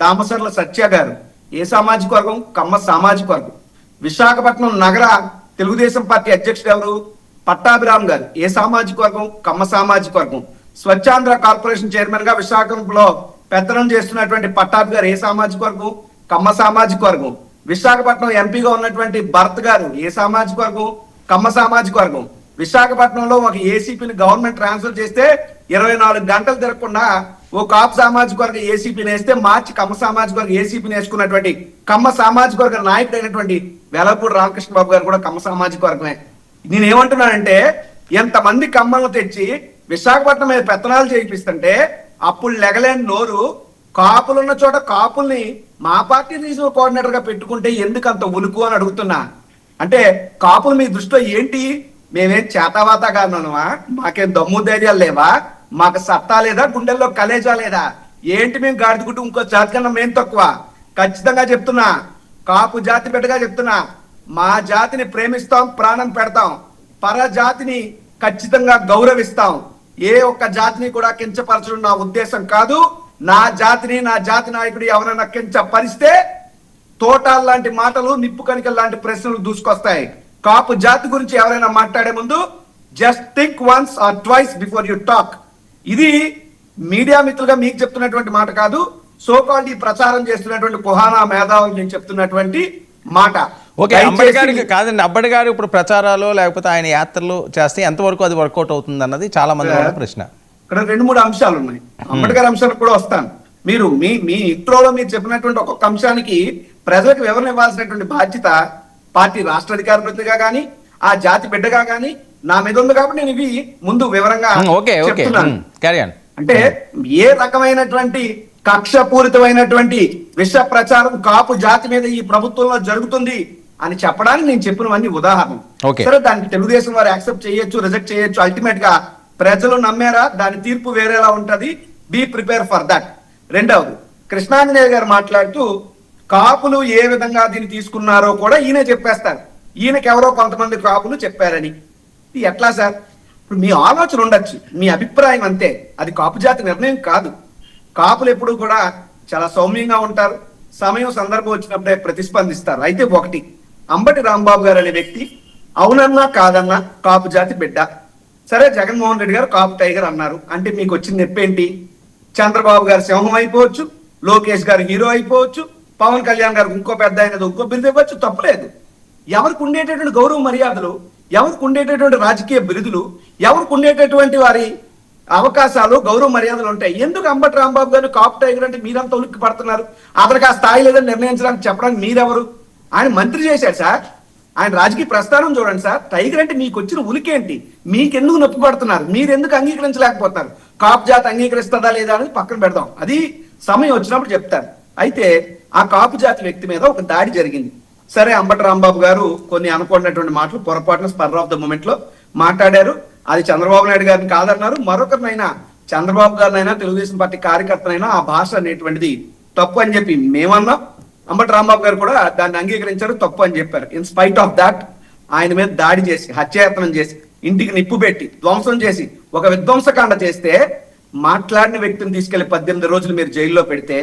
దామసర్ల సత్య గారు ఏ సామాజిక వర్గం? కమ్మ సామాజిక వర్గం. విశాఖపట్నం నగర తెలుగుదేశం పార్టీ అధ్యక్షుడు ఎవరు? పట్టాభిరామ్ గారు ఏ సామాజిక వర్గం? కమ్మ సామాజిక వర్గం. స్వచ్ఛాంధ్ర కార్పొరేషన్ చైర్మన్ గా విశాఖలో పెత్తనం చేస్తున్నటువంటి పట్టాభి గారు ఏ సామాజిక వర్గం? కమ్మ సామాజిక వర్గం. విశాఖపట్నం ఎంపీగా ఉన్నటువంటి భరత్ గారు ఏ సామాజిక వర్గం? కమ్మ సామాజిక వర్గం. విశాఖపట్నంలో ఒక ఏసీపీని గవర్నమెంట్ ట్రాన్స్ఫర్ చేస్తే 24 గంటలు తిరగకుండా ఓ కాపు సామాజిక వర్గ ఏసీపీని వేస్తే మార్చి కమ్మ సామాజిక వర్గ ఏసీపీని వేసుకున్నటువంటి కమ్మ సామాజిక వర్గ నాయకుడు అయినటువంటి వెలపూడి రామకృష్ణ బాబు గారు కూడా కమ్మ సామాజిక వర్గమే. నేనేమంటున్నానంటే ఎంతమంది కమ్మలను తెచ్చి విశాఖపట్నం మీద పెత్తనాలు చేయిస్తుంటే అప్పుడు లెగలేని నోరు కాపులున్న చోట కాపుల్ని మా పార్టీ రీజనల్ కోఆర్డినేటర్ గా పెట్టుకుంటే ఎందుకు అంత ఉలుకు అని అడుగుతున్నా. అంటే కాపులు మీ దృష్టిలో ఏంటి? మేమేం చేతవాత కాదనమా? మాకేం దమ్ము ధైర్యాలు లేవా? మాకు సత్తా లేదా? గుండెల్లో కలేజా లేదా? ఏంటి మేము గాడిదగుట్టు ఇంకో జాతి కన్నా మేము తక్కువ? ఖచ్చితంగా చెప్తున్నా, కాపు జాతి బిడ్డగా చెప్తున్నా, మా జాతిని ప్రేమిస్తాం, ప్రాణం పెడతాం, పర జాతిని ఖచ్చితంగా గౌరవిస్తాం. ఏ ఒక్క జాతిని కూడా కించపరచడం నా ఉద్దేశం కాదు. నా జాతిని, నా జాతి నాయకుడు ఎవరైనా కించపరిస్తే తోటాల లాంటి మాటలు, నిప్పు కణికల లాంటి ప్రశ్నలు దూసుకొస్తాయి. కాపు జాతి గురించి ఎవరైనా మాట్లాడే ముందు just think once or twice before you talk. ఇది మీడియా మిత్రులుగా మీకు చెప్తున్నటువంటి మాట కాదు, సోకాల్డ్ ఈ ప్రచారం చేస్తున్నటువంటి కుహానా మేధావులు నేను చెప్తున్నటువంటి మాట. ఓకే, అంబటి గారికి కాదండి, అంబటి గారు ఇప్పుడు ప్రచారాలు లేకపోతే ఆయన యాత్రలు చేస్తే ఎంతవరకు అది వర్కౌట్ అవుతుంది అన్నది చాలా మంది ప్రశ్న. ఇక్కడ 2-3 అంశాలు ఉన్నాయి. అంబటి గారి అంశాలకు కూడా వస్తాను. మీరు మీ ఇంట్రోలో మీరు చెప్పినటువంటి ఒక్కొక్క అంశానికి ప్రజలకు వివరణ ఇవ్వాల్సినటువంటి బాధ్యత పార్టీ రాష్ట్ర అధికార ప్రతినిధిగా కానీ ఆ జాతి బిడ్డగా కానీ నా మీద ఉంది. కాబట్టి నేను ఇవి ముందు వివరంగా చెప్తున్నాను. అంటే ఏ రకమైనటువంటి కక్షపూరితమైనటువంటి విష ప్రచారం కాపు జాతి మీద ఈ ప్రభుత్వంలో జరుగుతుంది అని చెప్పడానికి నేను చెప్పినవన్నీ ఉదాహరణ. సరే, దానికి తెలుగుదేశం వారు యాక్సెప్ట్ చేయొచ్చు, రిజెక్ట్ చేయొచ్చు. అల్టిమేట్ గా ప్రజలు నమ్మారా? దాని తీర్పు వేరేలా ఉంటది. Be prepare for that. రెండవది, కృష్ణాంజనేయ గారు మాట్లాడుతూ కాపులు ఏ విధంగా దీన్ని తీసుకున్నారో కూడా ఈయన చెప్పేస్తారు. ఈయనకి ఎవరో కొంతమంది కాపులు చెప్పారని. ఇది ఎట్లా సార్? ఇప్పుడు మీ ఆలోచన ఉండొచ్చు, మీ అభిప్రాయం అంతే, అది కాపు జాతి నిర్ణయం కాదు. కాపులు ఎప్పుడు కూడా చాలా సౌమ్యంగా ఉంటారు, సమయం సందర్భం వచ్చినప్పుడే ప్రతిస్పందిస్తారు. అయితే ఒకటి, అంబటి రాంబాబు గారు అనే వ్యక్తి అవునన్నా కాదన్నా కాపు జాతి బిడ్డ. సరే, జగన్మోహన్ రెడ్డి గారు కాపు టైగర్ అన్నారు అంటే మీకు వచ్చిన నొప్పేంటి? చంద్రబాబు గారు సింహం అయిపోవచ్చు, లోకేష్ గారు హీరో అయిపోవచ్చు, పవన్ కళ్యాణ్ గారికి ఇంకో పెద్ద అయినది ఇంకో బిరుదు ఇవ్వచ్చు, తప్పులేదు. ఎవరికి ఉండేటటువంటి గౌరవ మర్యాదలు, ఎవరికి ఉండేటటువంటి రాజకీయ బిరుదులు, ఎవరికి ఉండేటటువంటి వారి అవకాశాలు, గౌరవ మర్యాదలు ఉంటాయి. ఎందుకు అంబటి రాంబాబు గారు కాపు టైగర్ అంటే మీరంతా ఉలిక్కి పడుతున్నారు? అతనికి ఆ స్థాయి లేదని నిర్ణయించడానికి చెప్పడానికి మీరెవరు? ఆయన మంత్రి చేశారు సార్, ఆయన రాజకీయ ప్రస్థానం చూడండి సార్. టైగర్ అంటే మీకు వచ్చిన ఉలికేంటి? మీకెందుకు నొప్పి పడుతున్నారు? మీరు ఎందుకు అంగీకరించలేకపోతున్నారు? కాపు జాతి అంగీకరిస్తుందా లేదా అనేది పక్కన పెడదాం, అది సమయం వచ్చినప్పుడు చెప్తారు. అయితే ఆ కాపు జాతి వ్యక్తి మీద ఒక దాడి జరిగింది. సరే, అంబటి రాంబాబు గారు కొన్ని అనుకున్నటువంటి మాటలు పొరపాటున స్పర్ ఆఫ్ ద మూమెంట్ లో మాట్లాడారు. అది చంద్రబాబు నాయుడు గారిని కాదన్నారు. మరొకరినైనా, చంద్రబాబు గారినైనా, తెలుగుదేశం పార్టీ కార్యకర్తనైనా ఆ భాష అనేటువంటిది తప్పు అని చెప్పి మేమన్నాం. అంబటి రాంబాబు గారు కూడా దాన్ని అంగీకరించారు, తప్పు అని చెప్పారు. ఇన్ స్పైట్ ఆఫ్ దాట్ ఆయన మీద దాడి చేసి, హత్యాయత్నం చేసి, ఇంటికి నిప్పు పెట్టి ధ్వంసం చేసి ఒక విధ్వంసకాండ చేస్తే మాట్లాడిన వ్యక్తిని తీసుకెళ్లి 18 రోజులు మీరు జైల్లో పెడితే,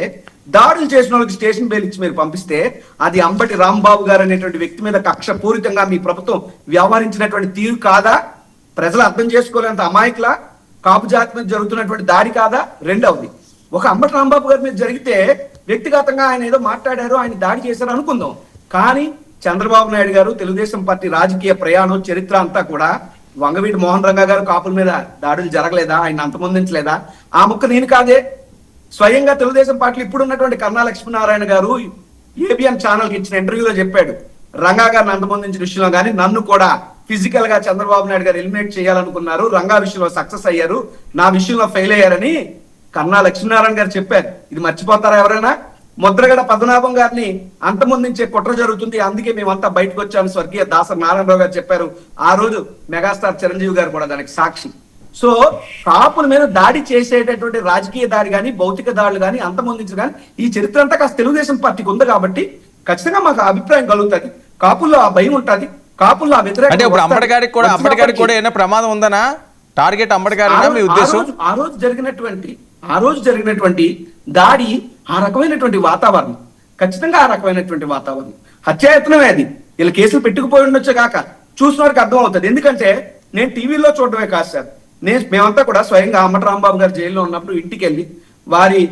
దాడులు చేసిన వాళ్ళకి స్టేషన్ బెయిల్ ఇచ్చి మీరు పంపిస్తే అది అంబటి రాంబాబు గారు అనేటువంటి వ్యక్తి మీద కక్షపూరితంగా మీ ప్రభుత్వం వ్యవహరించినటువంటి తీరు కాదా? ప్రజలు అర్థం చేసుకోలేంత అమాయకులా? కాపు జాతి మీద జరుగుతున్నటువంటి దాడి కాదా? రెండవది, ఒక అంబటి రాంబాబు గారి మీద జరిగితే వ్యక్తిగతంగా ఆయన ఏదో మాట్లాడారు, ఆయన దాడి చేశారు అనుకుందాం. కానీ చంద్రబాబు నాయుడు గారు తెలుగుదేశం పార్టీ రాజకీయ ప్రయాణం చరిత్ర అంతా కూడా వంగవీటి మోహన్ రంగా గారు కాపుల మీద దాడులు జరగలేదా? ఆయన అంతమొందించలేదా? ఆ ముక్క నేను కాదే, స్వయంగా తెలుగుదేశం పార్టీ ఇప్పుడు ఉన్నటువంటి కన్నా లక్ష్మీనారాయణ గారు ఏబిఎన్ ఛానల్ కి ఇచ్చిన ఇంటర్వ్యూలో చెప్పాడు. రంగా గారిని అంతమొందించిన విషయంలో కానీ నన్ను కూడా ఫిజికల్ గా చంద్రబాబు నాయుడు గారు ఎలిమినేట్ చేయాలనుకున్నారు, రంగా విషయంలో సక్సెస్ అయ్యారు, నా విషయంలో ఫెయిల్ అయ్యారని కన్నా లక్ష్మీనారాయణ గారు చెప్పారు. ఇది మర్చిపోతారా ఎవరైనా? ముద్రగడ పద్మనాభం గారిని అంతమొందించే కుట్ర జరుగుతుంది, అందుకే మేమంతా బయటకు వచ్చాము స్వర్గీయ దాసరి నారాయణరావు గారు చెప్పారు. ఆ రోజు మెగాస్టార్ చిరంజీవి గారు కూడా దానికి సాక్షి. సో కాపుల మీద దాడి చేసేటటువంటి రాజకీయ దాడి కానీ, భౌతిక దాడులు కానీ, అంతమొందించడం కానీ ఈ చరిత్ర అంతా కాస్త తెలుగుదేశం పార్టీకి ఉంది. కాబట్టి ఖచ్చితంగా మాకు అభిప్రాయం కలుగుతుంది, కాపుల్లో ఆ భయం ఉంటుంది, కాపుల్లో ఆ వ్యతిరేకత. అంటే ఇప్పుడు అంబటి గారికి కూడా ఏమైనా ప్రమాదం ఉందనా? టార్గెట్ అంబటి గారి మీ ఉద్దేశం? ఆ రోజు జరిగినటువంటి ఆ రోజు జరిగినటువంటి దాడి ఆ రకమైనటువంటి వాతావరణం, ఖచ్చితంగా ఆ రకమైనటువంటి వాతావరణం హత్యాయత్నమే అది. వీళ్ళు కేసులు పెట్టుకుపోయి ఉండొచ్చు కాక చూసిన వారికి అర్థం అవుతుంది. ఎందుకంటే నేను టీవీలో చూడడమే కాదు సార్, మేమంతా కూడా స్వయంగా అంబటి రాంబాబు గారు జైల్లో ఉన్నప్పుడు ఇంటికి వెళ్ళి వారి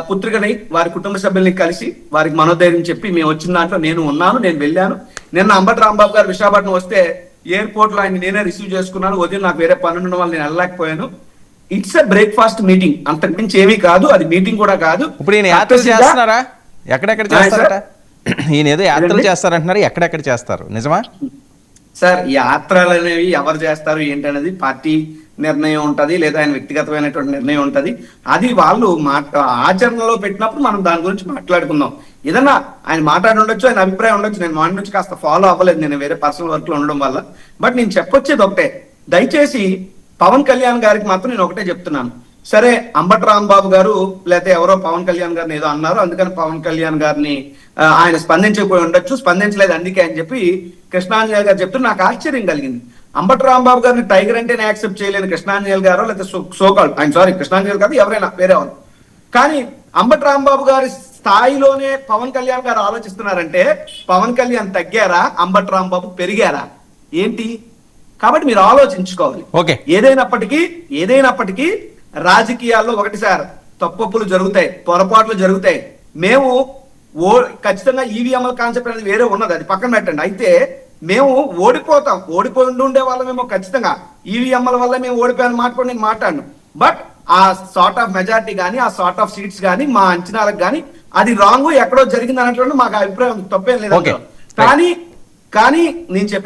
పుత్రికని వారి కుటుంబ సభ్యుల్ని కలిసి వారికి మనోధైర్యం చెప్పి మేము వచ్చిన దాంట్లో నేను ఉన్నాను, నేను వెళ్ళాను. నిన్న అంబటి రాంబాబు గారు విశాఖపట్నం వస్తే ఎయిర్పోర్ట్ లో ఆయన నేనే రిసీవ్ చేసుకున్నాను. ఉదయం నాకు వేరే పని ఉండడం వల్ల నేను వెళ్ళలేకపోయాను. ఇట్స్ ఎ బ్రేక్ఫాస్ట్ మీటింగ్, అంతకు మించి ఏమీ కాదు. అది మీటింగ్ కూడా కాదు. ఇప్పుడు ఈయన యాత్రలు చేస్తున్నారా? ఎక్కడెక్కడ చేస్తారట? ఈయన ఏదో యాత్రలు చేస్తారంటున్నారు, ఎక్కడెక్కడ చేస్తారు? నిజమా సార్? యాత్రలు అనేవి ఎవరు చేస్తారు ఏంటనేది పార్టీ నిర్ణయం ఉంటది, లేదా ఆయన వ్యక్తిగతమైనటువంటి నిర్ణయం ఉంటది. అది వాళ్ళు ఆచరణలో పెట్టినప్పుడు మనం దాని గురించి మాట్లాడుకుందాం. ఏదన్నా ఆయన మాట్లాడి ఉండొచ్చు, ఆయన అభిప్రాయం ఉండొచ్చు. నేను వాడి నుంచి కాస్త ఫాలో అవ్వలేదు, నేను వేరే పర్సనల్ వర్క్ లో ఉండడం వల్ల. బట్ నేను చెప్పొచ్చేది ఒకటే, దయచేసి పవన్ కళ్యాణ్ గారికి మాత్రం నేను ఒకటే చెప్తున్నాను. సరే, అంబటి రాంబాబు గారు లేకపోతే ఎవరో పవన్ కళ్యాణ్ గారిని ఏదో అన్నారు, అందుకని పవన్ కళ్యాణ్ గారిని ఆయన స్పందించకపోయి ఉండొచ్చు, స్పందించలేదు అందుకే అని చెప్పి కృష్ణాంజలి గారు చెప్తూ నాకు ఆశ్చర్యం కలిగింది. అంబటి రాంబాబు గారిని టైగర్ అంటేనే యాక్సెప్ట్ చేయలేని కృష్ణాంజలి గారు, లేకపోతే సోకాల్ ఆయన, సారీ కృష్ణాంజలి కాదు ఎవరైనా వేరే వాళ్ళు, కానీ అంబటి రాంబాబు గారి స్థాయిలోనే పవన్ కళ్యాణ్ గారు ఆలోచిస్తున్నారంటే పవన్ కళ్యాణ్ తగ్గారా, అంబటి రాంబాబు పెరిగారా ఏంటి? కాబట్టి మీరు ఆలోచించుకోవాలి. ఓకే, ఏదైనప్పటికీ రాజకీయాల్లో ఒకటి సార్, తప్పులు జరుగుతాయి, పొరపాట్లు జరుగుతాయి. మేము ఖచ్చితంగా ఈవీఎంల కాన్సెప్ట్ అనేది వేరే ఉన్నది, అది పక్కన పెట్టండి. అయితే మేము ఓడిపోయి ఉండే వాళ్ళమేమో ఖచ్చితంగా ఈవీఎంల వల్ల మేము ఓడిపోయాను మాట కూడా నేను మాట్లాడను. బట్ ఆ సార్ట్ ఆఫ్ మెజారిటీ కానీ ఆ సార్ట్ ఆఫ్ సీట్స్ కానీ మా అంచనాలకు కానీ అది రాంగ్, ఎక్కడో జరిగింది అన్నట్లు మాకు అభిప్రాయం తప్పేం లేదు. కానీ నేను చెప్పే